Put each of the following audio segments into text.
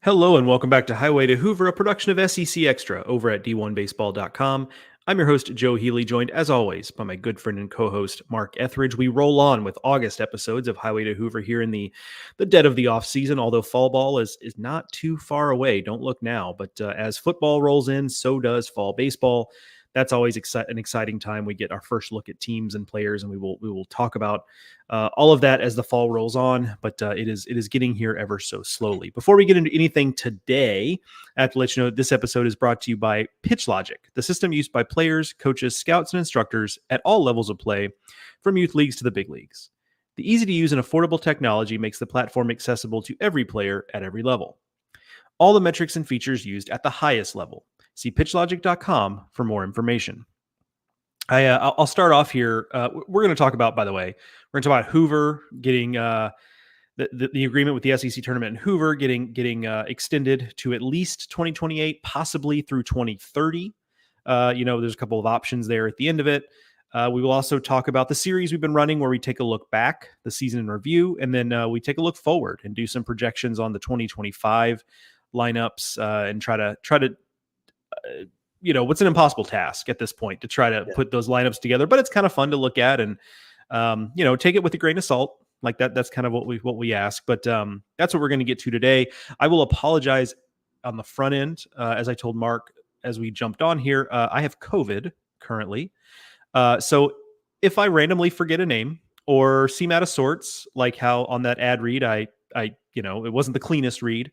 Hello and welcome back to Highway to Hoover, a production of SEC Extra over at D1Baseball.com. I'm your host, Joe Healy, joined as always by my good friend and co-host, Mark Etheridge. We roll on with August episodes of Highway to Hoover here in the dead of the off season, although fall ball is not too far away. Don't look now, but as football rolls in, so does fall baseball. That's always an exciting time. We get our first look at teams and players, and we will talk about all of that as the fall rolls on. But it is getting here ever so slowly. Before we get into anything today, I have to let you know that this episode is brought to you by Pitch Logic, the system used by players, coaches, scouts, and instructors at all levels of play, from youth leagues to the big leagues. The easy-to-use and affordable technology makes the platform accessible to every player at every level. All the metrics and features used at the highest level. See pitchlogic.com for more information. I'll start off here. We're going to talk about, by the way, we're going to talk about Hoover getting the agreement with the SEC tournament in Hoover getting extended to at least 2028, possibly through 2030. There's a couple of options there at the end of it. We will also talk about the series we've been running where we take a look back, the season in review, and then we take a look forward and do some projections on the 2025 lineups and try to what's an impossible task at this point to try to put those lineups together, but it's kind of fun to look at and, take it with a grain of salt like that. That's kind of what we ask, but that's what we're going to get to today. I will apologize on the front end. As I told Mark, as we jumped on here, I have COVID currently. So if I randomly forget a name or seem out of sorts, like how on that ad read, it wasn't the cleanest read.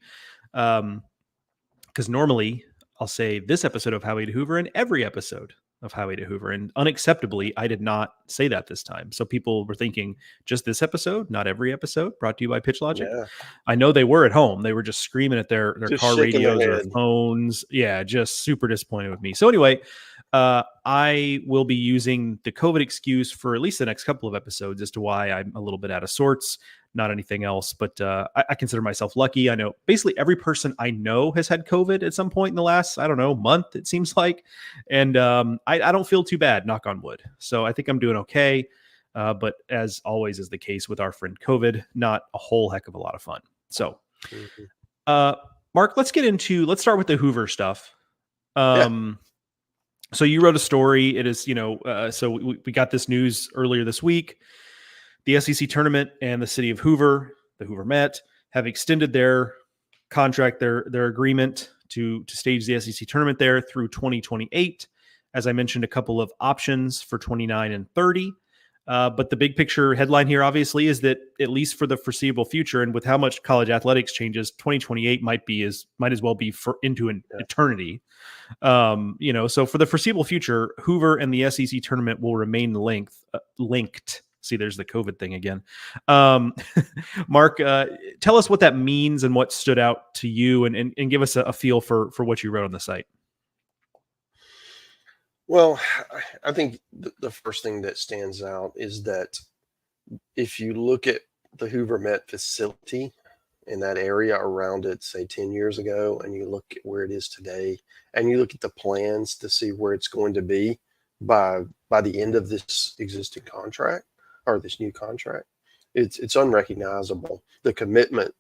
Because normally I'll say this episode of Highway to Hoover and every episode of Highway to Hoover. And unacceptably, I did not say that this time. So people were thinking just this episode, not every episode, brought to you by Pitch Logic. Yeah. I know they were at home. They were just screaming at their car radios or phones. Yeah, just super disappointed with me. So anyway, I will be using the COVID excuse for at least the next couple of episodes as to why I'm a little bit out of sorts. Not anything else, but I consider myself lucky. I know basically every person I know has had COVID at some point in the last, month, it seems like. And I don't feel too bad, knock on wood. So I think I'm doing okay. But as always is the case with our friend COVID, not a whole heck of a lot of fun. So, Mark, let's start with the Hoover stuff. So you wrote a story. It is, so we got this news earlier this week. The SEC tournament and the city of Hoover, the Hoover Met, have extended their contract, their agreement to stage the SEC tournament there through 2028. As I mentioned, a couple of options for 29 and 30. But the big picture headline here, obviously, is that at least for the foreseeable future, and with how much college athletics changes, 2028 might as well be into an eternity. So for the foreseeable future, Hoover and the SEC tournament will remain linked. See, there's the COVID thing again. Mark, tell us what that means and what stood out to you, and give us a feel for what you wrote on the site. Well, I think the first thing that stands out is that if you look at the Hoover Met facility in that area around it, say 10 years ago, and you look at where it is today, and you look at the plans to see where it's going to be by the end of this existing contract, or this new contract, it's unrecognizable. The commitment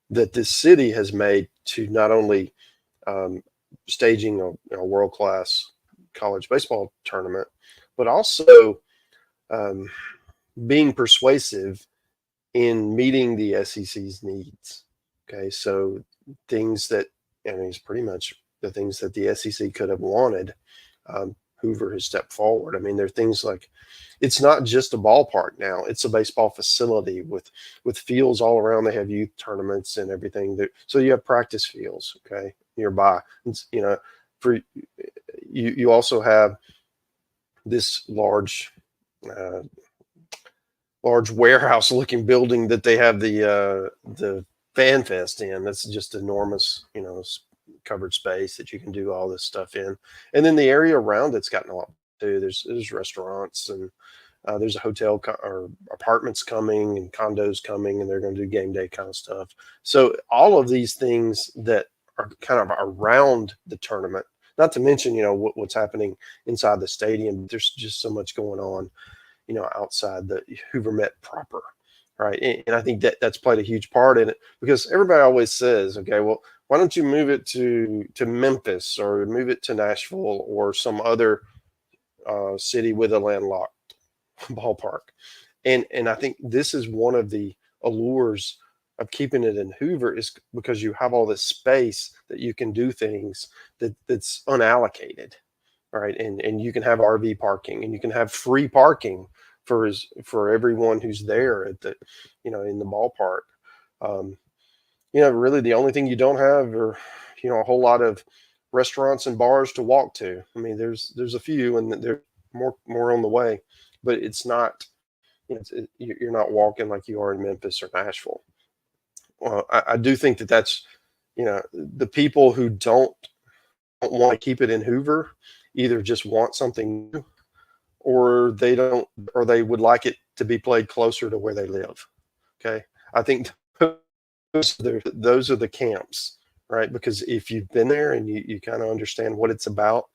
that this city has made to not only staging a world-class college baseball tournament, but also being persuasive in meeting the SEC's needs. Okay, so things that, it's pretty much the things that the SEC could have wanted. Hoover has stepped forward. There are things like, it's not just a ballpark now, it's a baseball facility with fields all around. They have youth tournaments and everything. So you have practice fields, okay, nearby. It's, for you also have this large warehouse looking building that they have the fan fest in. That's just enormous, covered space that you can do all this stuff in. And then the area around it's gotten a lot too. There's restaurants, and there's a hotel or apartments coming and condos coming, and they're going to do game day kind of stuff. So all of these things that are kind of around the tournament, not to mention, what's happening inside the stadium. There's just so much going on, outside the Hoover Met proper. Right. And I think that's played a huge part in it, because everybody always says, okay, well, why don't you move it to Memphis or move it to Nashville or some other city with a landlocked ballpark? And I think this is one of the allures of keeping it in Hoover, is because you have all this space that you can do things that's unallocated, right? And you can have RV parking, and you can have free parking for everyone who's there at the, in the ballpark. Really the only thing you don't have are, a whole lot of restaurants and bars to walk to. I mean, there's a few, and there's more on the way, but it's not, you're not walking like you are in Memphis or Nashville. Well, I do think that's, the people who don't want to keep it in Hoover either just want something new, or they don't, or they would like it to be played closer to where they live. Okay. I think those are the camps, right? Because if you've been there and you kind of understand what it's about,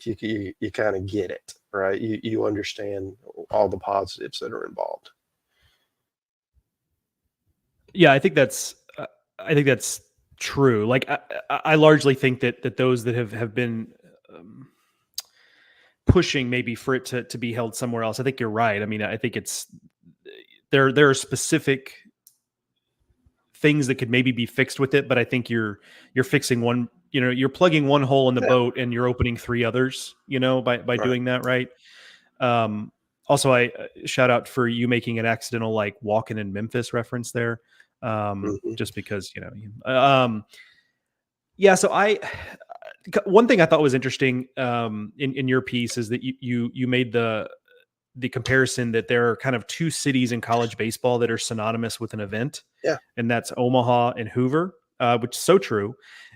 you kind of get it, right? You understand all the positives that are involved. Yeah, I think that's true. Like I largely think that those that have been pushing maybe for it to be held somewhere else. I think you're right. I mean, I think it's there are specific things that could maybe be fixed with it, but I think you're fixing one, you're plugging one hole in the boat and you're opening three others, by right. doing that, right? Also, I shout out for you making an accidental like walking in Memphis reference there, just because yeah. So one thing I thought was interesting in your piece is that you made the comparison that there are kind of two cities in college baseball that are synonymous with an event, and that's Omaha and Hoover, which is so true,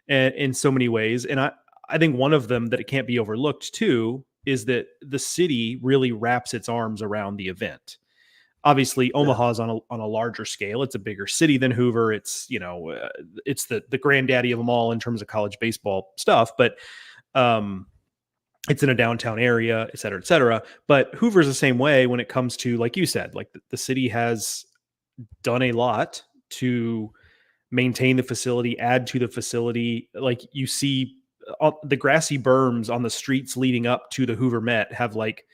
and in so many ways. And I think one of them that it can't be overlooked too is that the city really wraps its arms around the event. Obviously, Omaha's on a larger scale. It's a bigger city than Hoover. It's it's the granddaddy of them all in terms of college baseball stuff. But it's in a downtown area, et cetera, et cetera. But Hoover's the same way when it comes to, like you said, like the city has done a lot to maintain the facility, add to the facility. Like you see the grassy berms on the streets leading up to the Hoover Met have like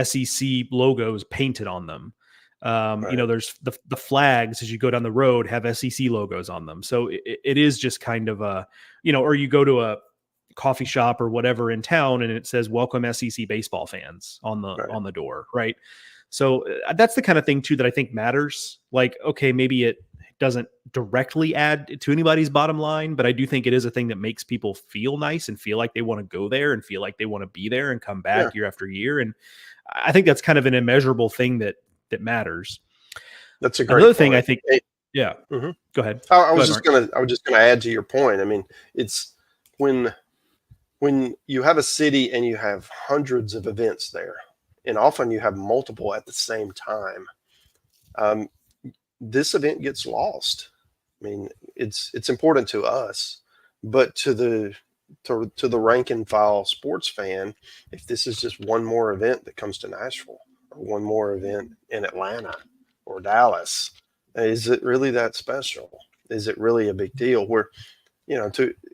SEC logos painted on them. Right. There's the flags as you go down the road have SEC logos on them. So it is just kind of a, or you go to a coffee shop or whatever in town and it says welcome SEC baseball fans on the door. Right. So that's the kind of thing too that I think matters. Like, okay, maybe it doesn't directly add to anybody's bottom line, but I do think it is a thing that makes people feel nice and feel like they want to go there and feel like they want to be there and come back year after year. And I think that's kind of an immeasurable thing that matters. That's a great Another point. thing I think. Yeah. Mm-hmm. Go ahead. I was just gonna add to your point. I mean, it's when you have a city and you have hundreds of events there, and often you have multiple at the same time, this event gets lost. I mean, it's important to us, but to the rank and file sports fan, if this is just one more event that comes to Nashville or one more event in Atlanta or Dallas, is it really that special? Is it really a big deal? Where,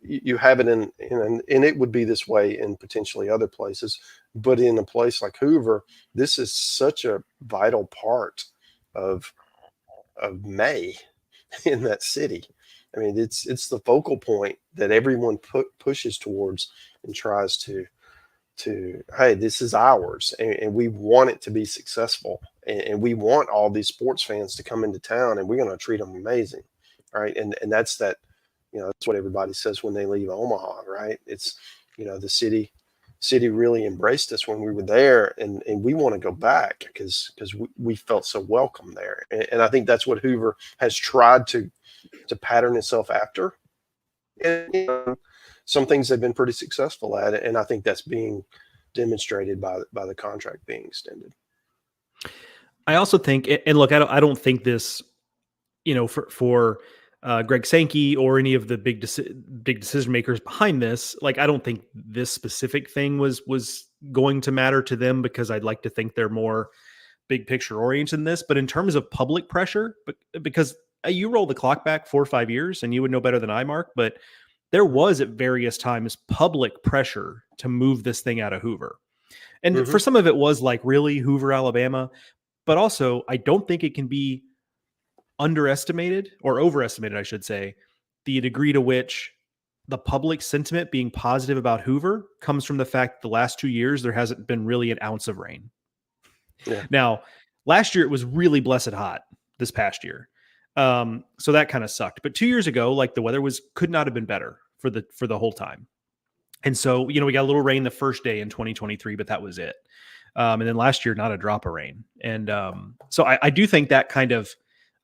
you have it in and it would be this way in potentially other places, but in a place like Hoover, this is such a vital part of May in that city. I mean, it's the focal point that everyone pushes towards and tries to hey, this is ours, and we want it to be successful, and we want all these sports fans to come into town, and we're going to treat them amazing, right? And that's that, that's what everybody says when they leave Omaha, right? It's, the city really embraced us when we were there, and we want to go back because we felt so welcome there. And I think that's what Hoover has tried to pattern itself after. And some things they've been pretty successful at it, and I think that's being demonstrated by the contract being extended. I also think, and look, I don't think this, for Greg Sankey or any of the big decision makers behind this, like I don't think this specific thing was going to matter to them, because I'd like to think they're more big picture oriented in this. But in terms of public pressure, because you roll the clock back 4 or 5 years and you would know better than I, Mark, but there was at various times public pressure to move this thing out of Hoover. And Mm-hmm. for some of it was like, really, Hoover, Alabama? But also, I don't think it can be underestimated or overestimated, I should say, the degree to which the public sentiment being positive about Hoover comes from the fact the last 2 years there hasn't been really an ounce of rain. Yeah. Now, last year it was really blessed hot this past year. So that kind of sucked. But 2 years ago, like the weather could not have been better for the whole time. And so, we got a little rain the first day in 2023, but that was it. And then last year, not a drop of rain. And so I do think that kind of,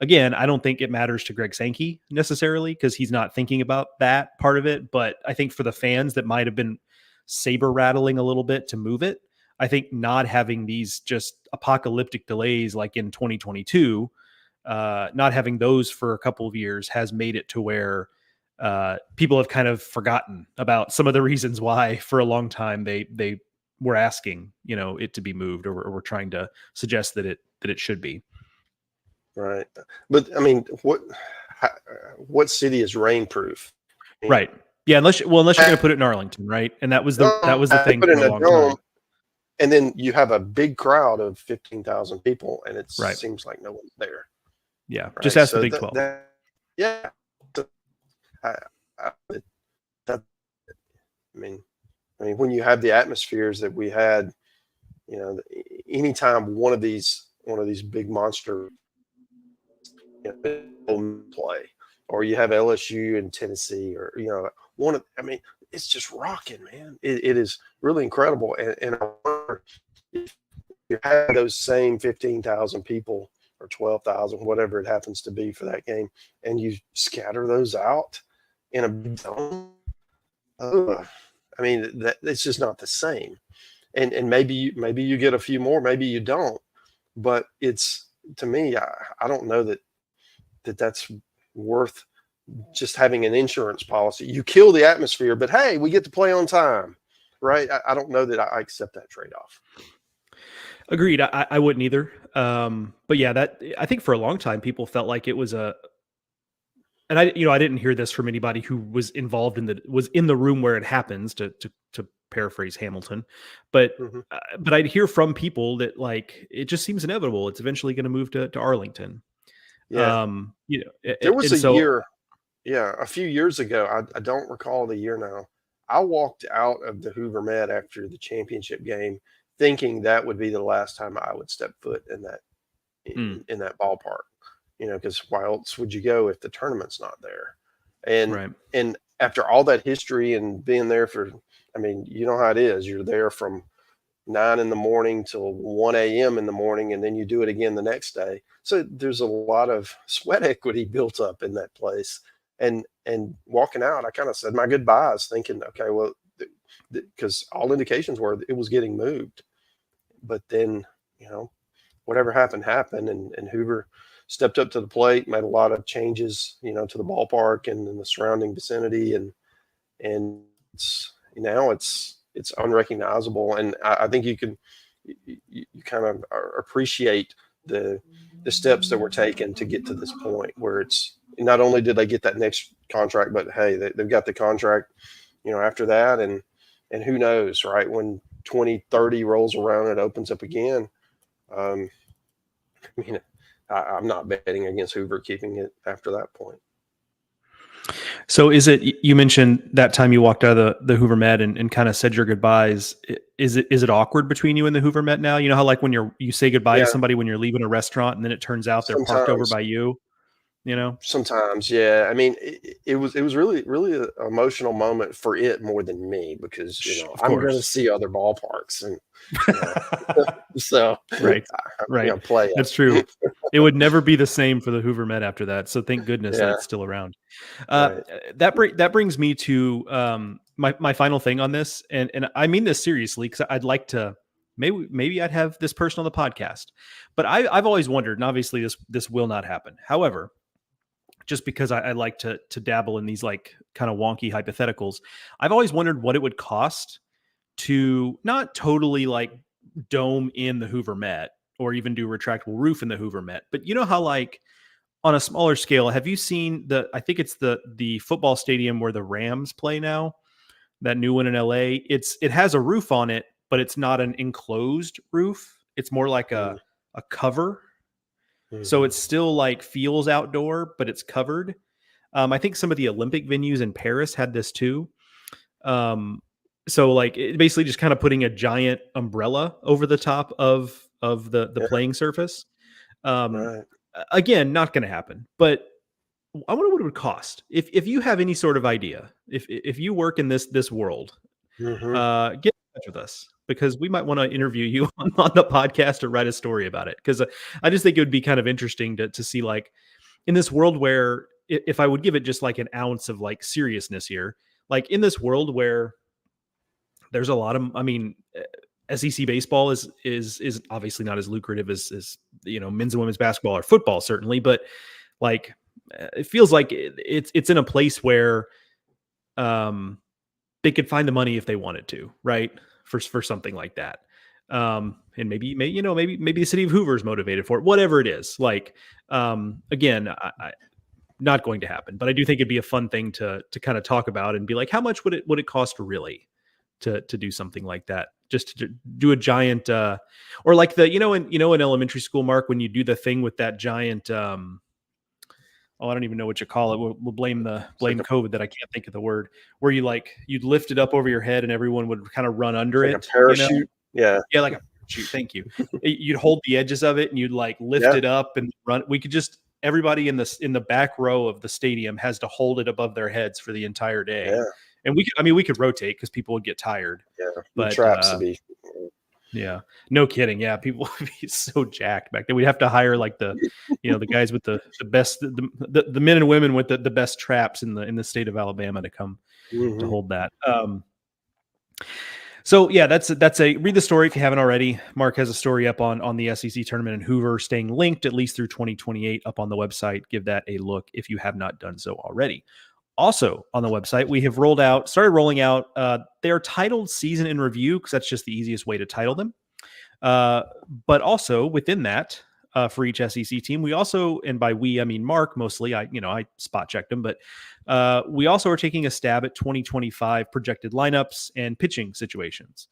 again, I don't think it matters to Greg Sankey necessarily because he's not thinking about that part of it. But I think for the fans that might have been saber rattling a little bit to move it, I think not having these just apocalyptic delays like in 2022, not having those for a couple of years has made it to where people have kind of forgotten about some of the reasons why for a long time they were asking, it to be moved, or were trying to suggest that it should be. Right. But I mean, what city is rainproof? Right. Yeah. Unless you're going to put it in Arlington. Right. And that was the thing put for in a a long dome, time. and then you have a big crowd of 15,000 people, and it Right. seems like no one's there. Yeah. Right? Just ask So the Big 12. Yeah. I mean, when you have the atmospheres that we had, anytime one of these big monster play, or you have LSU in Tennessee, or it's just rocking, man. It is really incredible, and I wonder if you have those same 15,000 people or 12,000, whatever it happens to be for that game, and you scatter those out in a big zone. I mean, it's just not the same. And maybe you get a few more, maybe you don't. But it's, to me, I don't know that's worth just having an insurance policy. You kill the atmosphere, but hey, we get to play on time, right? I don't know that I accept that trade-off. Agreed. I wouldn't either. But yeah, I think for a long time people felt like it was and I didn't hear this from anybody who was involved was in the room where it happens, to paraphrase Hamilton, but I'd hear from people that like, it just seems inevitable. It's eventually going to move to Arlington. Yeah. There was a few years ago. I don't recall the year now. I walked out of the Hoover Met after the championship game thinking that would be the last time I would step foot in that in that ballpark. Because why else would you go if the tournament's not there? And after all that history and being there for, you know how it is. You're there from 9 a.m. till 1 a.m. in the morning, and then you do it again the next day. So there's a lot of sweat equity built up in that place. And walking out, I kind of said my goodbyes, thinking, okay, well, because all indications were it was getting moved. But then, whatever happened, and Hoover stepped up to the plate, made a lot of changes, to the ballpark and in the surrounding vicinity, and now it's unrecognizable. And I think you kind of appreciate the steps that were taken to get to this point where it's not only did they get that next contract, but hey, they've got the contract, after that, and who knows, right? When 2030 rolls around, it opens up again. I'm not betting against Hoover keeping it after that point. So is it, you mentioned that time you walked out of the Hoover Met and kind of said your goodbyes. Is it awkward between you and the Hoover Met now? You know how like when you say goodbye to somebody when you're leaving a restaurant and then it turns out they're parked over by you, Sometimes, yeah. It was really, really an emotional moment for it more than me, because, I'm going to see other ballparks, and so right. Play it. That's true. It would never be the same for the Hoover Met after that. So thank goodness that it's still around. Right. That brings me to my final thing on this, and I mean this seriously, because I'd like to maybe I'd have this person on the podcast, but I've always wondered, and obviously this will not happen. However, just because I like to dabble in these like kind of wonky hypotheticals, I've always wondered what it would cost to not totally like dome in the Hoover Met or even do retractable roof in the Hoover Met, but you know how like on a smaller scale, have you seen I think it's the football stadium where the Rams play now, that new one in LA? It has a roof on it, but it's not an enclosed roof. It's more like a cover. So it's still like feels outdoor, but it's covered. I think some of the Olympic venues in Paris had this too. So like it basically just kind of putting a giant umbrella over the top of the playing surface. Right. Again, not going to happen, but I wonder what it would cost if you have any sort of idea. If you work in this world, Mm-hmm. get in touch with us because we might want to interview you on the podcast or write a story about it. Because I just think it would be kind of interesting to see, like, in this world where if I would give it just like an ounce of like seriousness here, like in this world where there's a lot of, I mean, SEC baseball is obviously not as lucrative as men's and women's basketball or football certainly, but like it feels like it's in a place where they could find the money if they wanted to, right? For something like that. And maybe the city of Hoover is motivated for it, whatever it is. Like, again, I not going to happen, but I do think it'd be a fun thing to kind of talk about and be like, how much would it cost really to do something like that? Just to do a giant, or like in elementary school, Mark, when you do the thing with that giant, I don't even know what you call it. We'll blame COVID that I can't think of the word, where you'd lift it up over your head and everyone would kind of run under Like it. a parachute. Yeah. Yeah, like a parachute. Thank you. You'd hold the edges of it and you'd like lift it up and run. We could just, everybody in the back row of the stadium has to hold it above their heads for the entire day. Yeah. And we could rotate because people would get tired. Yeah. But traps to be. Yeah, no kidding. Yeah, people would be so jacked back then. We'd have to hire like the guys with the best, the men and women with the best traps in the state of Alabama to come to hold that. So yeah, that's read the story if you haven't already. Mark has a story up on the SEC tournament in Hoover, staying linked at least through 2028 up on the website. Give that a look if you have not done so already. Also on the website, we have started rolling out, they are titled Season in Review because that's just the easiest way to title them. But also within that, for each SEC team, we also, and by we, I mean Mark mostly, I spot checked them, but we also are taking a stab at 2025 projected lineups and pitching situations.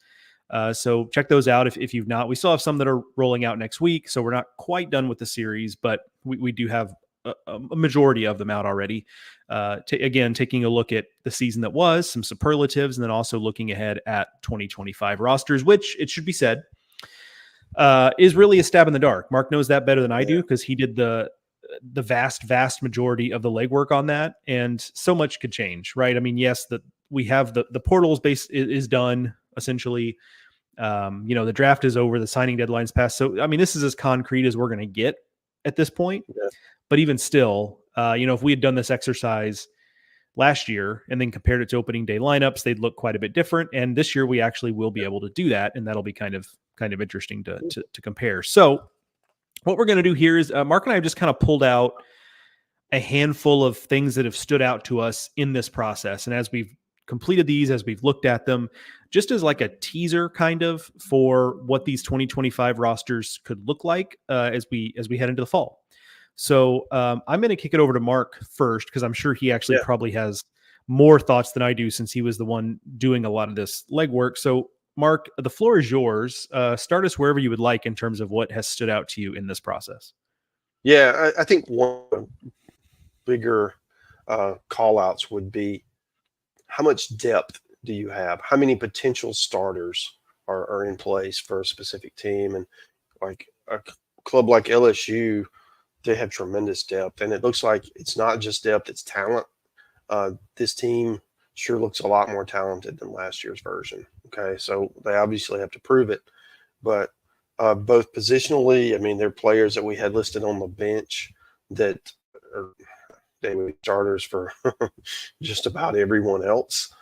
So check those out if you've not. We still have some that are rolling out next week, so we're not quite done with the series, but we do have a majority of them out already. Again, taking a look at the season that was, some superlatives, and then also looking ahead at 2025 rosters, which, it should be said, is really a stab in the dark. Mark knows that better than I do because he did the vast majority of the legwork on that, and so much could change, right? I mean, yes, we have the portals base is done essentially. The draft is over, the signing deadline's passed. So, I mean, this is as concrete as we're going to get at this point. Yeah. But even still, if we had done this exercise last year and then compared it to opening day lineups, they'd look quite a bit different. And this year we actually will be able to do that. And that'll be kind of interesting to compare. So what we're going to do here is Mark and I have just kind of pulled out a handful of things that have stood out to us in this process. And as we've completed these, as we've looked at them, just as like a teaser kind of for what these 2025 rosters could look like as we head into the fall. So I'm going to kick it over to Mark first, because I'm sure he actually probably has more thoughts than I do since he was the one doing a lot of this legwork. So Mark, the floor is yours. Start us wherever you would like in terms of what has stood out to you in this process. Yeah, I think one bigger call outs would be, how much depth do you have? How many potential starters are in place for a specific team? And like a club like LSU, they have tremendous depth, and it looks like it's not just depth, it's talent. This team sure looks a lot more talented than last year's version. Okay, so they obviously have to prove it, but both positionally, I mean, they're players that we had listed on the bench that are daily starters for just about everyone else,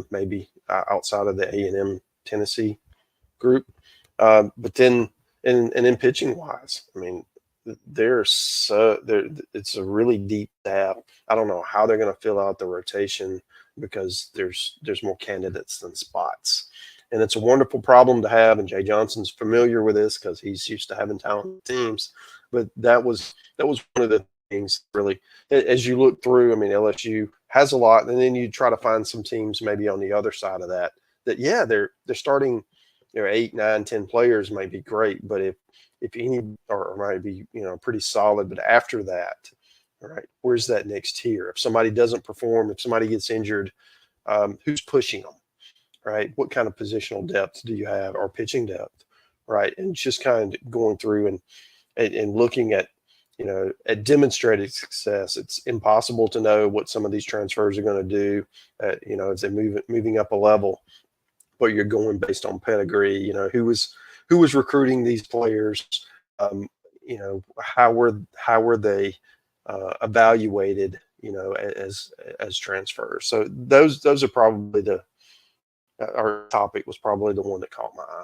maybe outside of the A&M Tennessee group. But then, and in pitching wise, I mean, it's a really deep staff. I don't know how they're going to fill out the rotation because there's more candidates than spots, and it's a wonderful problem to have. And Jay Johnson's familiar with this because he's used to having talented teams. But that was one of the things really, as you look through, I mean, LSU has a lot, and then you try to find some teams maybe on the other side of that, yeah, they're starting, 8, 9, 10 players may be great, but if any or might be, pretty solid, but after that, all right, where's that next tier? If somebody doesn't perform, if somebody gets injured, who's pushing them, right? What kind of positional depth do you have, or pitching depth, right? And just kind of going through and looking at, at demonstrated success. It's impossible to know what some of these transfers are going to do, as they're moving up a level, but you're going based on pedigree. Who was recruiting these players, how were they evaluated, as transfers. So those are probably our topic was probably the one that caught my eye.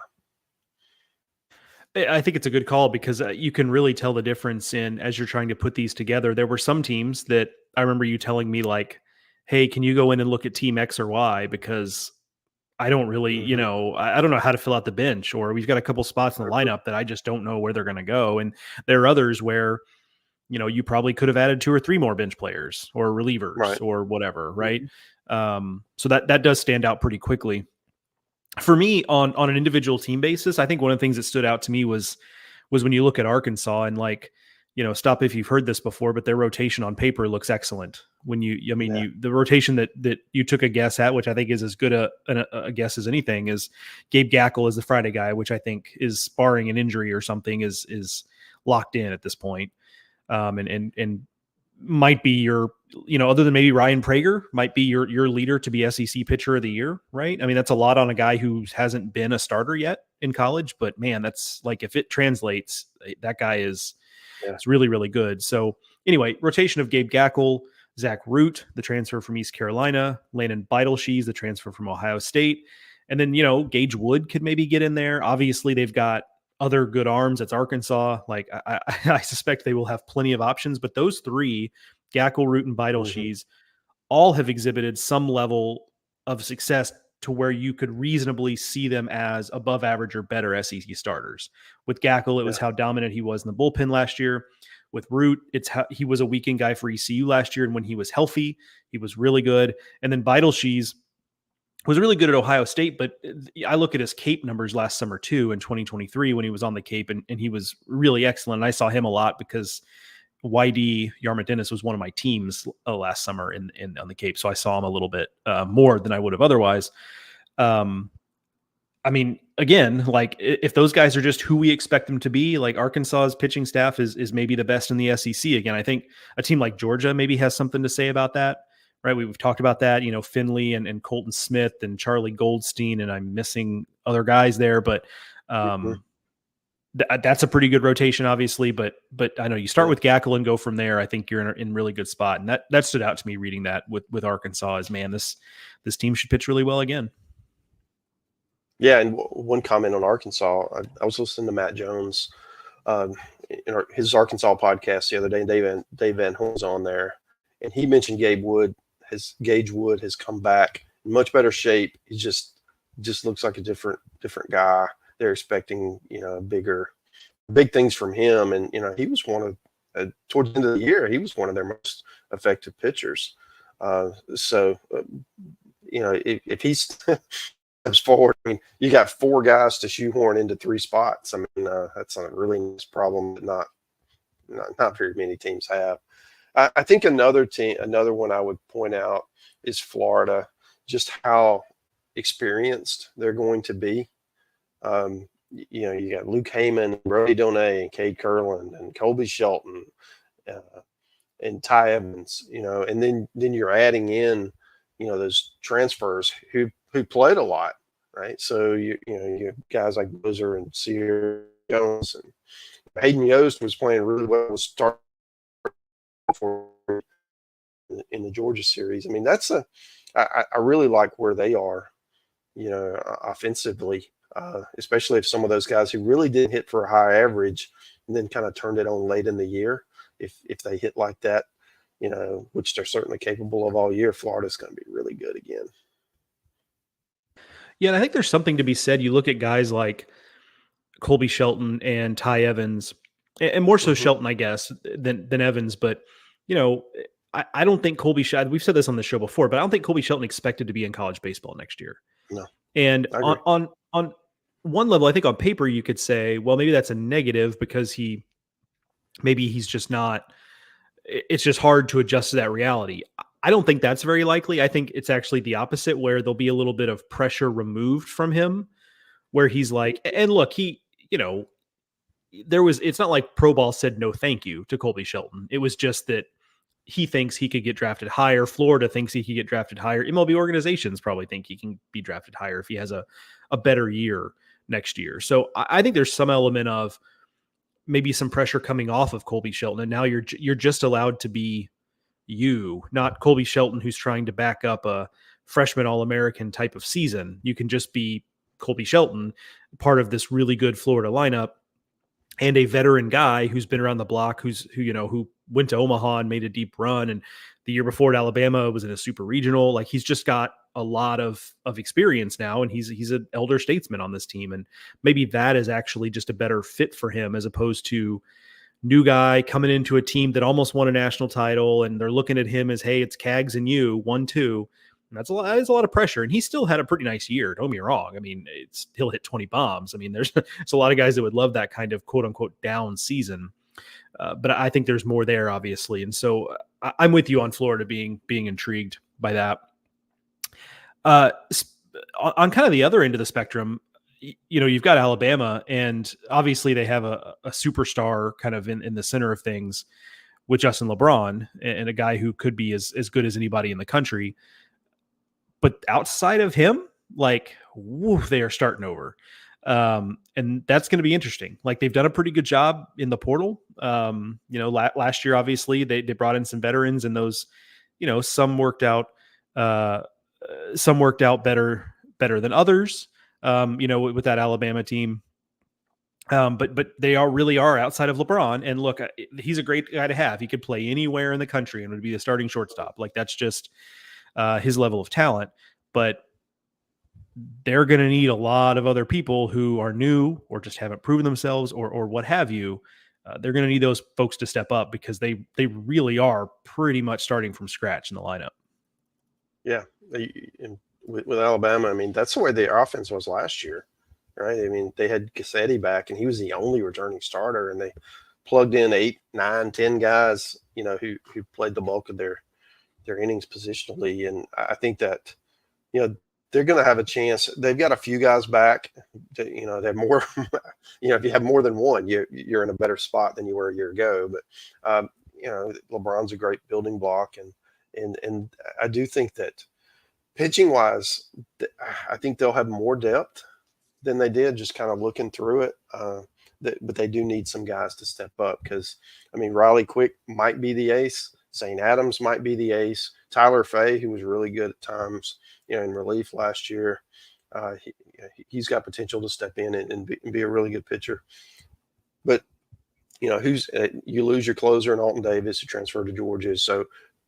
I think it's a good call because you can really tell the difference in, as you're trying to put these together. There were some teams that I remember you telling me like, hey, can you go in and look at team X or Y? Because I don't really, I don't know how to fill out the bench, or we've got a couple spots in the lineup that I just don't know where they're going to go. And there are others where, you probably could have added 2 or 3 more bench players or relievers, right, or whatever. Right. So that does stand out pretty quickly. For me, on an individual team basis, I think one of the things that stood out to me was when you look at Arkansas and, like, stop if you've heard this before, but their rotation on paper looks excellent. When the rotation that you took a guess at, which I think is as good a guess as anything, is Gabe Gackle as the Friday guy, which I think is, barring an injury or something, is locked in at this point. And might be your, other than maybe Ryan Prager, might be your leader to be SEC pitcher of the year, right? I mean, that's a lot on a guy who hasn't been a starter yet in college, but man, that's like, if it translates, that guy is really, really good. So anyway, rotation of Gabe Gackle, Zach Root, the transfer from East Carolina, Landon Beidelshees, the transfer from Ohio State. And then, Gage Wood could maybe get in there. Obviously they've got other good arms. That's Arkansas. Like, I suspect they will have plenty of options, but those 3, Gackle, Root, and Beidelshees, all have exhibited some level of success to where you could reasonably see them as above average or better SEC starters. With Gackle, it was how dominant he was in the bullpen last year. With Root, it's how he was a weekend guy for ECU last year, and when he was healthy, he was really good. And then Beidelshees was really good at Ohio State, but I look at his Cape numbers last summer too, in 2023, when he was on the Cape, and he was really excellent. And I saw him a lot because YD Yarmouth Dennis was one of my teams last summer in on the Cape. So I saw him a little bit more than I would have otherwise. I mean, again, like, if those guys are just who we expect them to be, like, Arkansas's pitching staff is maybe the best in the SEC. Again, I think a team like Georgia maybe has something to say about that. Right. We've talked about that, Finley and Colton Smith and Charlie Goldstein, and I'm missing other guys there, but that's a pretty good rotation, obviously. But I know you start with Gackle and go from there. I think you're in a really good spot. And that stood out to me reading that with Arkansas, is, man, this team should pitch really well again. Yeah. And one comment on Arkansas, I was listening to Matt Jones, in his Arkansas podcast the other day, and Dave Van Horn was on there, and he mentioned Gage Wood has come back in much better shape. He just looks like a different guy. They're expecting, big things from him. And, he was one of, towards the end of the year, he was one of their most effective pitchers. If he steps forward, I mean, you got 4 guys to shoehorn into 3 spots. I mean, that's a really nice problem that not very many teams have. I think another one I would point out is Florida, just how experienced they're going to be. You got Luke Heyman, Brody Donay, and Cade Kurland, and Colby Shelton, and Ty Evans, and then you're adding in, those transfers who played a lot, right? So you guys like Boozer and Sear Jones, and Hayden Yost was playing really well, was starting for in the Georgia series. I mean, I really like where they are, offensively, especially if some of those guys who really didn't hit for a high average and then kind of turned it on late in the year, if they hit like that, which they're certainly capable of all year, Florida's going to be really good again. Yeah, and I think there's something to be said. You look at guys like Colby Shelton and Ty Evans, and more so Shelton, I guess, than Evans, but you know, I don't think Colby Shelton, we've said this on the show before, but I don't think Colby Shelton expected to be in college baseball next year. No, And I agree. on one level, I think on paper you could say, well, maybe that's a negative because maybe he's just not, it's just hard to adjust to that reality. I don't think that's very likely. I think it's actually the opposite, where there'll be a little bit of pressure removed from him, where he's like, and look, you know, it's not like Pro Ball said no thank you to Colby Shelton. It was just that he thinks he could get drafted higher. Florida thinks he could get drafted higher. MLB organizations probably think he can be drafted higher if he has a better year next year. So I think there's some element of maybe some pressure coming off of Colby Shelton, and now you're just allowed to be you, not Colby Shelton, who's trying to back up a freshman All-American type of season. You can just be Colby Shelton, part of this really good Florida lineup, and a veteran guy who's been around the block, who went to Omaha and made a deep run, and the year before at Alabama was in a super regional. Like, he's just got a lot of experience now, and he's an elder statesman on this team, and maybe that is actually just a better fit for him, as opposed to new guy coming into a team that almost won a national title, and they're looking at him as, hey, it's Cags and you 1-2. And that's a lot of pressure. And he still had a pretty nice year. Don't get me wrong. I mean, he'll hit 20 bombs. I mean, there's a lot of guys that would love that kind of quote unquote down season. But I think there's more there, obviously. And so I'm with you on Florida being intrigued by that. On kind of the other end of the spectrum, you've got Alabama, and obviously they have a superstar kind of in the center of things with Justin LeBron, and a guy who could be as good as anybody in the country. But outside of him, like, they are starting over. And that's going to be interesting. Like, they've done a pretty good job in the portal. Last year, obviously they brought in some veterans, and those, some worked out better than others, with that Alabama team. But they really are outside of LeBron. And look, he's a great guy to have. He could play anywhere in the country and would be the starting shortstop. Like, that's just his level of talent. But they're going to need a lot of other people who are new or just haven't proven themselves or what have you. They're going to need those folks to step up, because they really are pretty much starting from scratch in the lineup. Yeah. With Alabama, I mean, that's the way their offense was last year, right? I mean, they had Cassetti back, and he was the only returning starter, and they plugged in 8, 9, 10 guys, who played the bulk of their innings positionally. And I think that, they're going to have a chance. They've got a few guys back. They have more. If you have more than one, you're in a better spot than you were a year ago. But LeBron's a great building block, and I do think that pitching wise, I think they'll have more depth than they did just kind of looking through it. But they do need some guys to step up, because Riley Quick might be the ace. St. Adams might be the ace. Tyler Fay, who was really good at times, in relief last year, he's got potential to step in and be a really good pitcher. But you lose your closer in Alton Davis, who transferred to Georgia. So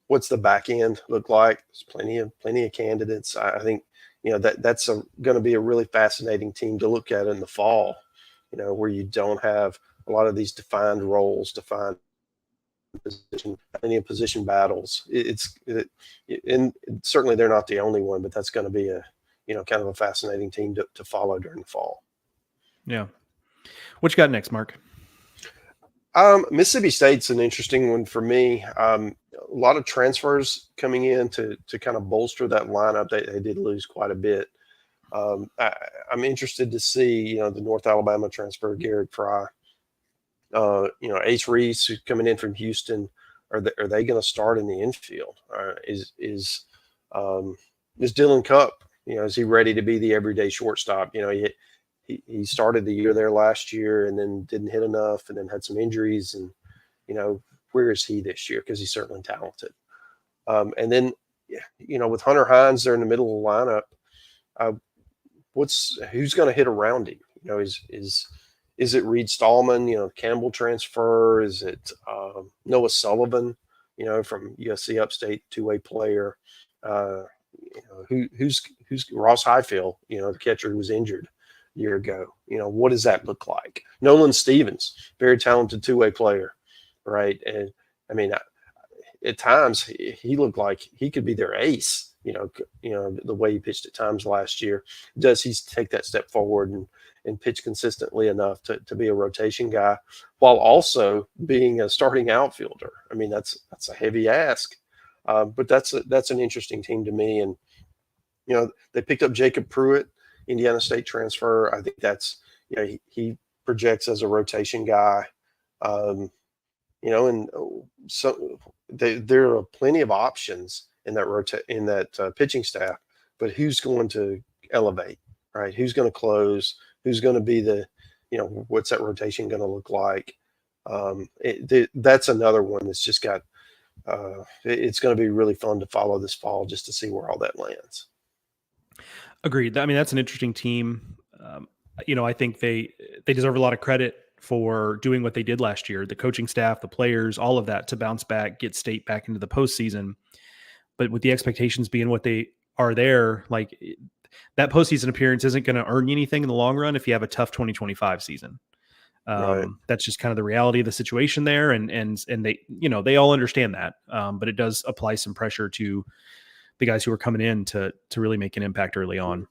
what's the back end look like? There's plenty of candidates. I think that's going to be a really fascinating team to look at in the fall. Where you don't have a lot of these defined roles, defined position battles. And certainly they're not the only one, but that's going to be a kind of a fascinating team to follow during the fall. Yeah. What you got next, Mark? Mississippi State's an interesting one for me. A lot of transfers coming in to kind of bolster that lineup. They did lose quite a bit. I'm interested to see, the North Alabama transfer, Garrett Fry. Ace Reese, who's coming in from Houston. Are they going to start in the infield? Is Dylan Cup? Is he ready to be the everyday shortstop? He started the year there last year and then didn't hit enough, and then had some injuries. And where is he this year? Because he's certainly talented. And then with Hunter Hines there in the middle of the lineup, who's going to hit around him? Is it Reed Stallman, Campbell transfer? Is it Noah Sullivan, from USC Upstate, two-way player? Who's Ross Highfield, the catcher who was injured a year ago? What does that look like? Nolan Stevens, very talented two-way player, right? And at times he looked like he could be their ace. The way he pitched at times last year. Does he take that step forward and pitch consistently enough to be a rotation guy while also being a starting outfielder? I mean, that's a heavy ask, but that's an interesting team to me. And they picked up Jacob Pruitt, Indiana State transfer. I think that's he projects as a rotation guy. And so there are plenty of options in that pitching staff, but who's going to elevate, right? Who's going to close? Who's going to be what's that rotation going to look like? That's another one that's just got. It's going to be really fun to follow this fall just to see where all that lands. Agreed. I mean, that's an interesting team. I think they deserve a lot of credit for doing what they did last year. The coaching staff, the players, all of that to bounce back, get State back into the postseason. But with the expectations being what they are there, like that postseason appearance isn't going to earn you anything in the long run if you have a tough 2025 season. Right. That's just kind of the reality of the situation there. And they all understand that. But it does apply some pressure to the guys who are coming in to really make an impact early on.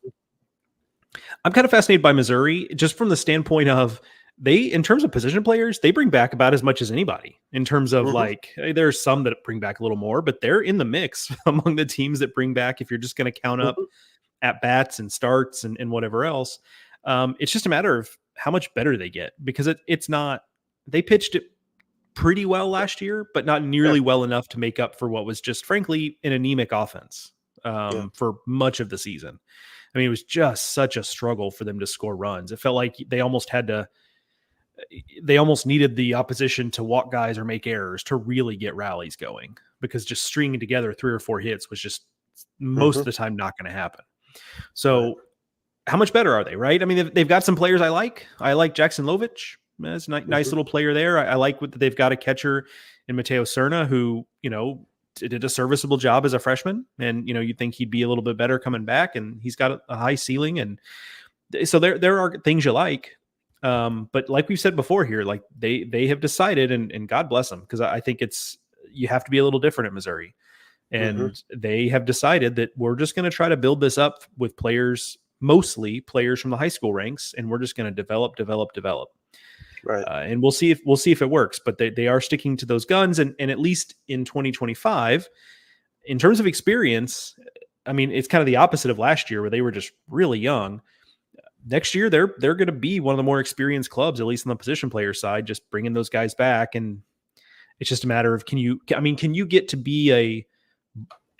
I'm kind of fascinated by Missouri just from the standpoint of in terms of position players, they bring back about as much as anybody in terms of there's some that bring back a little more, but they're in the mix among the teams that bring back, if you're just going to count up at bats and starts and whatever else. It's just a matter of how much better they get, because it's not, they pitched it pretty well last year, but not nearly well enough to make up for what was just frankly an anemic offense for much of the season. I mean, it was just such a struggle for them to score runs. It felt like they almost needed the opposition to walk guys or make errors to really get rallies going, because just stringing together 3 or 4 hits was just most of the time not going to happen. So how much better are they, right? I mean, they've got some players I like. I like Jackson Lovich. That's a nice little player there. I like that they've got a catcher in Mateo Serna who, did a serviceable job as a freshman. And, you'd think he'd be a little bit better coming back, and he's got a high ceiling. And so there are things you like. But like we've said before here, like they have decided, and God bless them, because I think you have to be a little different at Missouri. And they have decided that we're just going to try to build this up with players, mostly players from the high school ranks, and we're just going to develop. Right. And we'll see if it works, but they are sticking to those guns. And at least in 2025, in terms of experience, I mean, it's kind of the opposite of last year where they were just really young. Next year, they're going to be one of the more experienced clubs, at least on the position player side, just bringing those guys back. And it's just a matter of, can you get to be a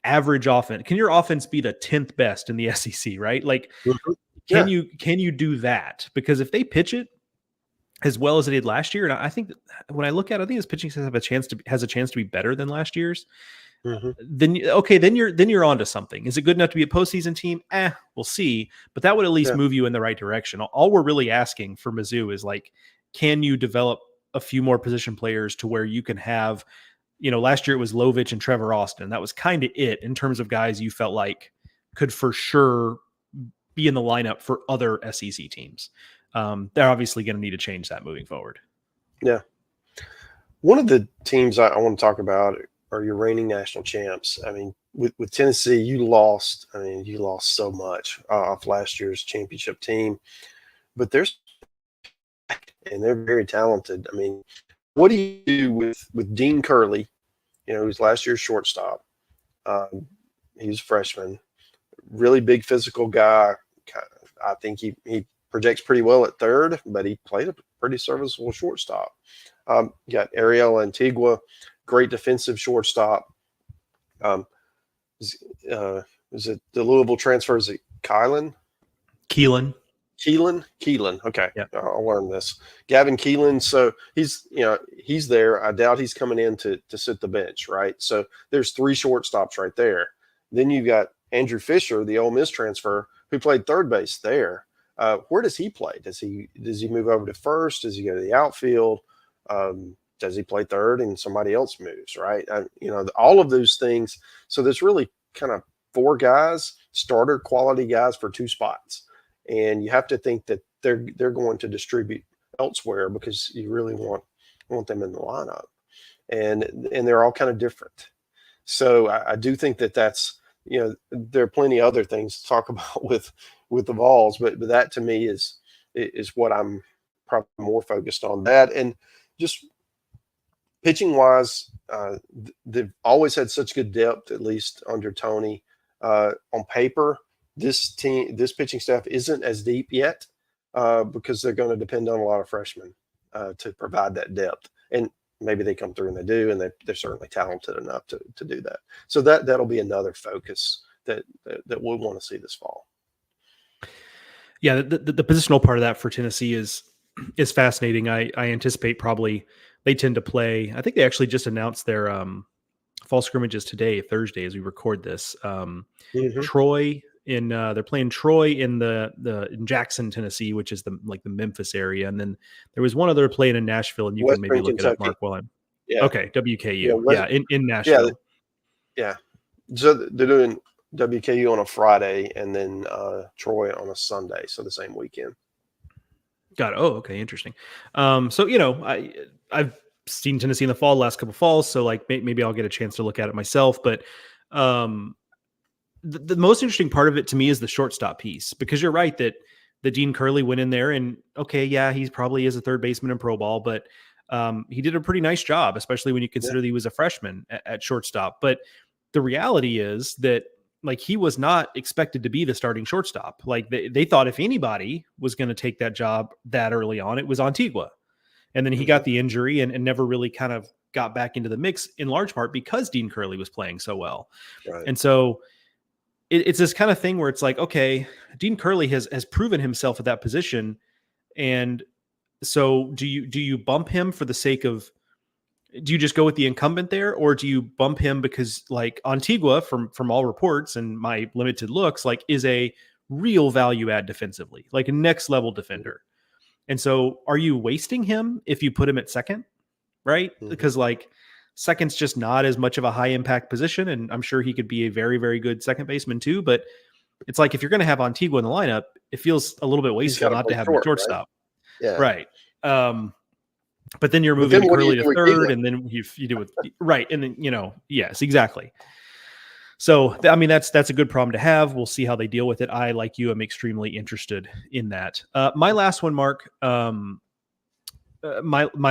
average offense? Can your offense be the 10th best in the SEC, right? Like, can you do that? Because if they pitch it as well as it did last year, and I think that when I look at it, I think this pitching has a chance to be better than last year's. Then you're onto something. Is it good enough to be a postseason team? We'll see. But that would at least move you in the right direction. All we're really asking for Mizzou is, like, can you develop a few more position players to where you can have, last year it was Lovich and Trevor Austin. That was kind of it in terms of guys you felt like could for sure be in the lineup for other SEC teams. They're obviously going to need to change that moving forward. Yeah. One of the teams I want to talk about are your reigning national champs. I mean, with Tennessee, you lost so much off last year's championship team, but they're very talented. I mean, what do you do with Dean Curley, who's last year's shortstop? He was a freshman, really big physical guy. I think he projects pretty well at third, but he played a pretty serviceable shortstop. You got Ariel Antigua, great defensive shortstop. Is it the Louisville transfer? Is it Keelan? Okay. Yeah. I'll learn this. Gavin Keelan. So he's there. I doubt he's coming in to sit the bench, right? So there's 3 shortstops right there. Then you've got Andrew Fisher, the Ole Miss transfer, who played third base there. Where does he play? Does he move over to first? Does he go to the outfield? Does he play third and somebody else moves, right? All of those things. So there's really kind of 4 guys, starter quality guys for 2 spots. And you have to think that they're going to distribute elsewhere because you really want them in the lineup. And they're all kind of different. So I do think that's, there are plenty of other things to talk about with the Vols, but that to me is what I'm probably more focused on, that. And just pitching wise, they've always had such good depth, at least under Tony. On paper, this pitching staff isn't as deep yet, because they're going to depend on a lot of freshmen to provide that depth. And maybe they come through and they do, and they're certainly talented enough to do that. So that'll be another focus that we'll want to see this fall. Yeah, the positional part of that for Tennessee is fascinating. I anticipate probably they tend to play. I think they actually just announced their fall scrimmages today, Thursday, as we record this. Troy they're playing Troy in in Jackson, Tennessee, which is the Memphis area, and then there was one other playing in Nashville, and you can maybe look Kentucky. it up, Mark. While I'm okay, WKU, in Nashville. Yeah. So they're doing WKU on a Friday, and then Troy on a Sunday, so the same weekend. Got it. Oh, okay, interesting. So I've seen Tennessee in the fall, last couple falls, so like maybe I'll get a chance to look at it myself. But the most interesting part of it to me is the shortstop piece, because you're right that Dean Curley went in there, and okay, yeah, he probably is a third baseman in pro ball, but he did a pretty nice job, especially when you consider that he was a freshman at shortstop. But the reality is that he was not expected to be the starting shortstop. Like they thought if anybody was going to take that job that early on, it was Antigua. And then he got the injury and never really kind of got back into the mix, in large part because Dean Curley was playing so well. Right. And so it's this kind of thing where it's like, okay, Dean Curley has proven himself at that position. And so do you bump him for the sake of, do you just go with the incumbent there, or do you bump him because Antigua, from all reports and my limited looks, is a real value add defensively, like a next level defender. And so are you wasting him if you put him at second? Right. Because second's just not as much of a high impact position. And I'm sure he could be a very, very good second baseman too. But it's like, if you're going to have Antigua in the lineup, it feels a little bit wasteful not to have him at shortstop. Right? Yeah. Right. But then you're moving Curley to third, and then you do it right. And then, yes, exactly. So, I mean, that's a good problem to have. We'll see how they deal with it. I, like you, am extremely interested in that. My last one, Mark, my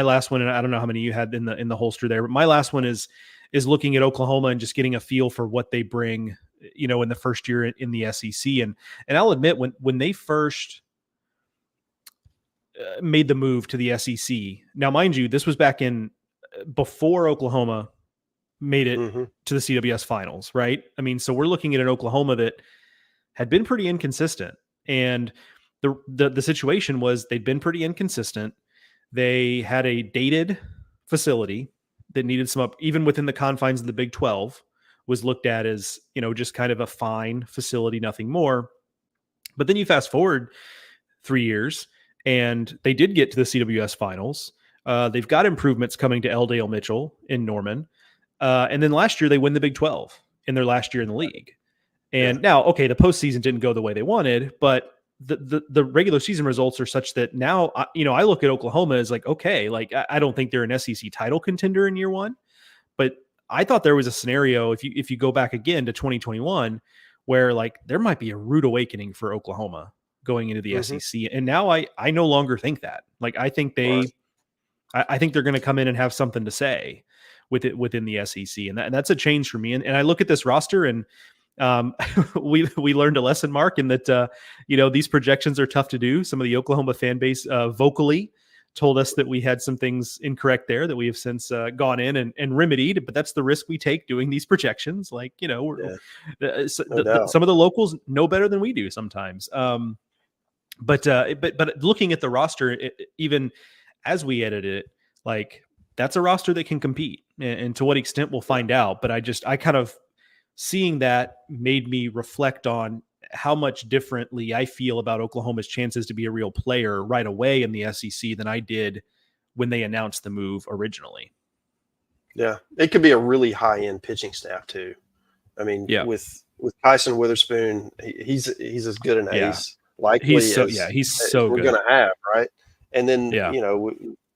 last one, and I don't know how many you had in the holster there, but my last one is looking at Oklahoma and just getting a feel for what they bring, in the first year in the SEC. And I'll admit, when they first made the move to the SEC. Now, mind you, this was back in before Oklahoma made it to the CWS finals, right? I mean, so we're looking at an Oklahoma that had been pretty inconsistent, and the situation was they'd been pretty inconsistent. They had a dated facility that needed some up, even within the confines of the Big 12, was looked at as, just kind of a fine facility, nothing more. But then you fast forward 3 years, and they did get to the CWS finals. They've got improvements coming to L. Mitchell in Norman. And then last year they win the Big 12 in their last year in the league. And now, okay, the postseason didn't go the way they wanted, but the regular season results are such that now, I look at Oklahoma as okay, I don't think they're an SEC title contender in year one, but I thought there was a scenario, if you go back again to 2021, where there might be a rude awakening for Oklahoma going into the SEC. And now I no longer think that. I think I think they're going to come in and have something to say with it within the SEC. And that's a change for me. And I look at this roster, and we learned a lesson, Mark, in that, these projections are tough to do. Some of the Oklahoma fan base vocally told us that we had some things incorrect there that we have since gone in and remedied, but that's the risk we take doing these projections. Some of the locals know better than we do sometimes. But looking at the roster, even as we edit it, that's a roster that can compete, and to what extent we'll find out. But I kind of seeing that made me reflect on how much differently I feel about Oklahoma's chances to be a real player right away in the SEC than I did when they announced the move originally. Yeah, it could be a really high end pitching staff too. I mean, with Tyson Witherspoon, he's as good an ace. Likely he's so good. We're going to have, right? And then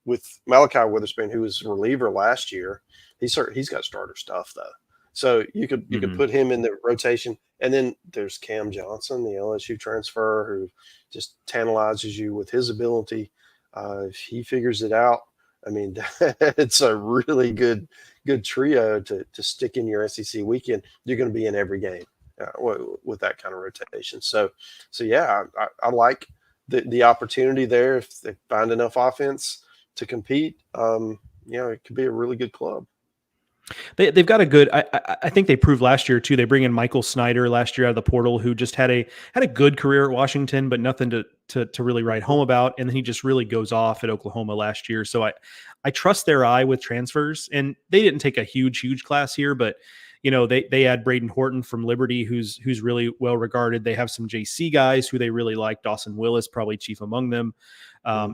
with Malachi Witherspoon, who was reliever last year, he's got starter stuff though. So you could Mhm. put him in the rotation. And then there's Cam Johnson, the LSU transfer, who just tantalizes you with his ability. If he figures it out, I mean, it's a really good trio to stick in your SEC weekend. You're going to be in every game with that kind of rotation. So yeah, I like the opportunity there. If they find enough offense to compete, it could be a really good club. They've got a good. I think they proved last year too. They bring in Michael Snyder last year out of the portal, who just had a good career at Washington, but nothing to really write home about. And then he just really goes off at Oklahoma last year. So I trust their eye with transfers, and they didn't take a huge class here, but they had Braden Horton from Liberty, who's really well regarded. They have some JC guys who they really like. Dawson Willis, probably chief among them.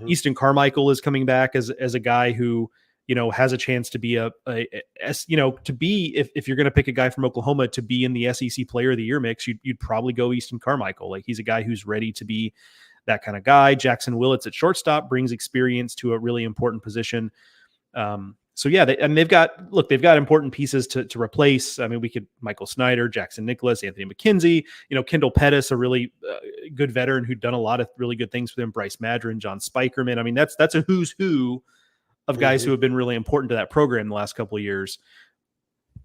Easton Carmichael is coming back as a guy who has a chance to be if you're going to pick a guy from Oklahoma to be in the SEC Player of the Year mix, you'd probably go Easton Carmichael. Like, he's a guy who's ready to be that kind of guy. Jackson Willits at shortstop brings experience to a really important position. So yeah, they've got important pieces to replace. I mean, Michael Snyder, Jackson Nicholas, Anthony McKenzie, Kendall Pettis, a really good veteran who'd done a lot of really good things for them. Bryce Madron, John Spikerman. I mean, that's a who's who of guys who have been really important to that program the last couple of years.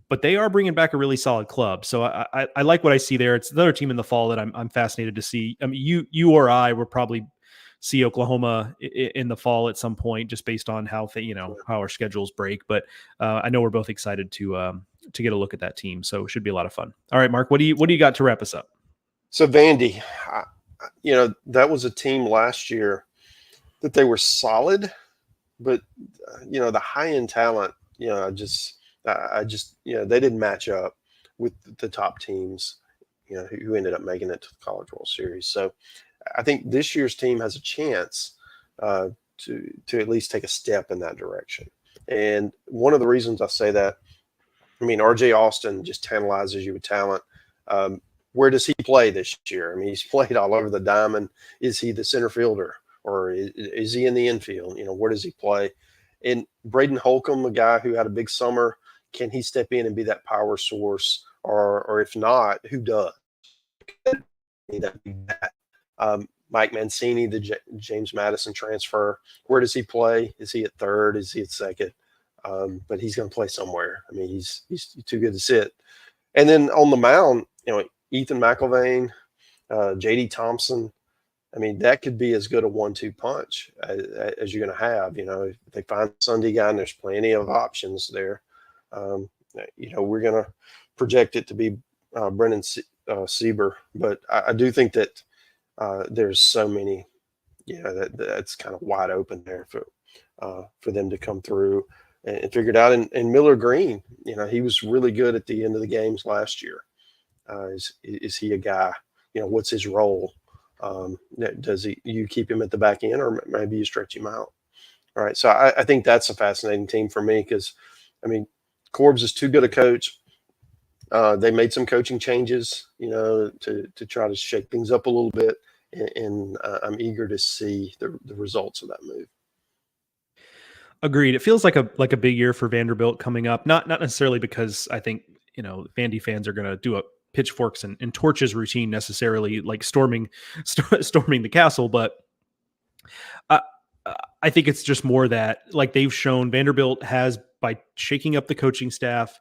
But they are bringing back a really solid club. So I like what I see there. It's another team in the fall that I'm fascinated to see. I mean, you or I will probably see Oklahoma in the fall at some point, just based on how how our schedules break. But I know we're both excited to get a look at that team. So it should be a lot of fun. All right, Mark, what do you got to wrap us up? So Vandy, that was a team last year that they were solid, but the high end talent, I just they didn't match up with the top teams, who ended up making it to the College World Series. So I think this year's team has a chance to at least take a step in that direction. And one of the reasons I say that, I mean, RJ Austin just tantalizes you with talent. Where does he play this year? I mean, he's played all over the diamond. Is he the center fielder, or is he in the infield? Where does he play? And Braden Holcomb, a guy who had a big summer, can he step in and be that power source? Or if not, who does? Mike Mancini, the James Madison transfer, where does he play? Is he at third? Is he at second? But he's going to play somewhere. I mean, he's too good to sit. And then on the mound, Ethan McIlvain, J.D. Thompson. I mean, that could be as good a 1-2 punch as you're going to have. If they find a Sunday guy, and there's plenty of options there. We're going to project it to be Brennan Sieber, but I do think that there's so many, that's kind of wide open there for them to come through and figure it out. And Miller Green, he was really good at the end of the games last year. Is he a guy? What's his role? Does you keep him at the back end, or maybe you stretch him out? All right. So I think that's a fascinating team for me, because, I mean, Corbs is too good a coach. They made some coaching changes, to try to shake things up a little bit. And I'm eager to see the results of that move. Agreed. It feels like a big year for Vanderbilt coming up. Not necessarily because I think, Vandy fans are going to do a pitchforks and torches routine necessarily, like storming the castle, but I think it's just more that, like, they've shown Vanderbilt has, by shaking up the coaching staff,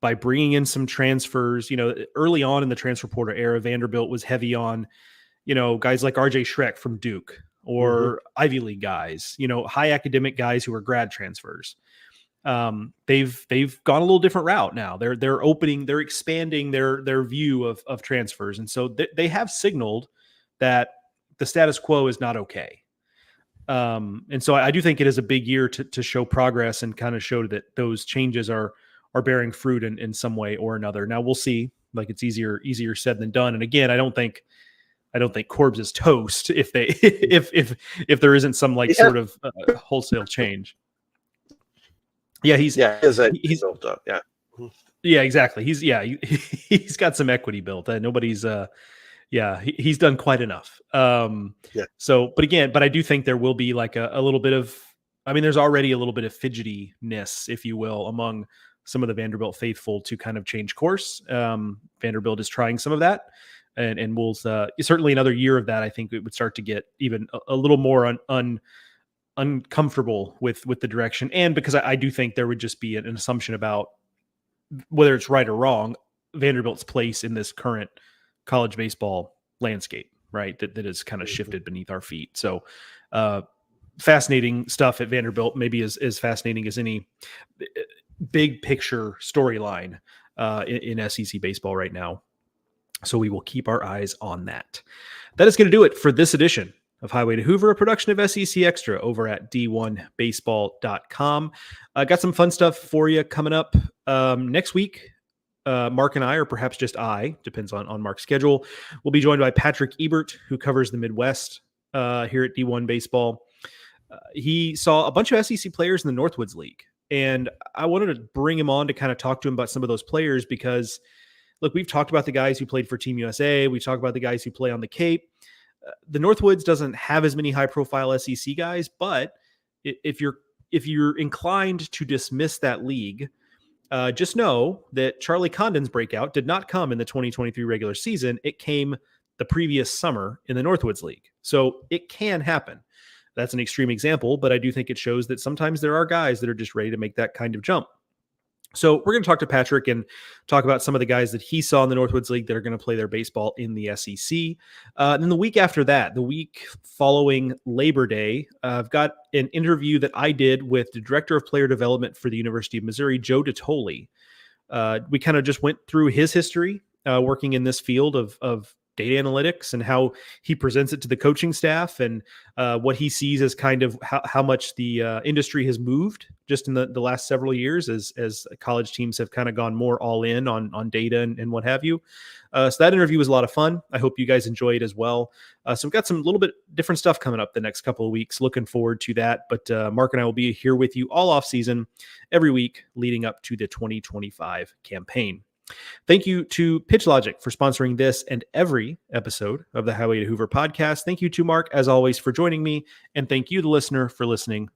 by bringing in some transfers. Early on in the transfer portal era, Vanderbilt was heavy on, guys like RJ Schreck from Duke, or Ivy League guys, high academic guys who are grad transfers. They've gone a little different route now. They're expanding their view of transfers. And so they have signaled that the status quo is not okay. And so I do think it is a big year to show progress and kind of show that those changes are bearing fruit in some way or another. Now we'll see. Like, it's easier said than done. And again, I don't think Corbs is toast if they if there isn't some sort of wholesale change. Yeah, he's built up. Yeah. Yeah, exactly. He's got some equity built. Nobody's he's done quite enough. So, but I do think there will be like a little bit of, I mean, there's already a little bit of fidgetiness, if you will, among some of the Vanderbilt faithful to kind of change course. Vanderbilt is trying some of that, and we'll certainly another year of that. I think it would start to get even a little more uncomfortable with the direction, and because I do think there would just be an assumption about whether it's right or wrong, Vanderbilt's place in this current college baseball landscape, right? That has kind of shifted beneath our feet. So fascinating stuff at Vanderbilt, maybe as fascinating as any big picture storyline in SEC baseball right now. So we will keep our eyes on that. That is going to do it for this edition of Highway to Hoover, a production of SEC Extra over at d1baseball.com. Got some fun stuff for you coming up next week. Mark and I, or perhaps just I, depends on Mark's schedule, will be joined by Patrick Ebert, who covers the Midwest here at D1 Baseball. He saw a bunch of SEC players in the Northwoods League, and I wanted to bring him on to kind of talk to him about some of those players because, look, we've talked about the guys who played for Team USA. We talked about the guys who play on the Cape. The Northwoods doesn't have as many high-profile SEC guys, but if you're inclined to dismiss that league, just know that Charlie Condon's breakout did not come in the 2023 regular season. It came the previous summer in the Northwoods League. So it can happen. That's an extreme example, but I do think it shows that sometimes there are guys that are just ready to make that kind of jump. So we're going to talk to Patrick and talk about some of the guys that he saw in the Northwoods League that are going to play their baseball in the SEC. Then the week after that, the week following Labor Day, I've got an interview that I did with the Director of Player Development for the University of Missouri, Joe DeToli. We kind of just went through his history working in this field of data analytics and how he presents it to the coaching staff and what he sees as kind of how much the industry has moved just in the last several years as college teams have kind of gone more all in on data and what have you. So that interview was a lot of fun. I hope you guys enjoy it as well. So we've got some little bit different stuff coming up the next couple of weeks. Looking forward to that. But Mark and I will be here with you all off season every week leading up to the 2025 campaign. Thank you to PitchLogic for sponsoring this and every episode of the Highway to Hoover podcast. Thank you to Mark, as always, for joining me. And thank you, the listener, for listening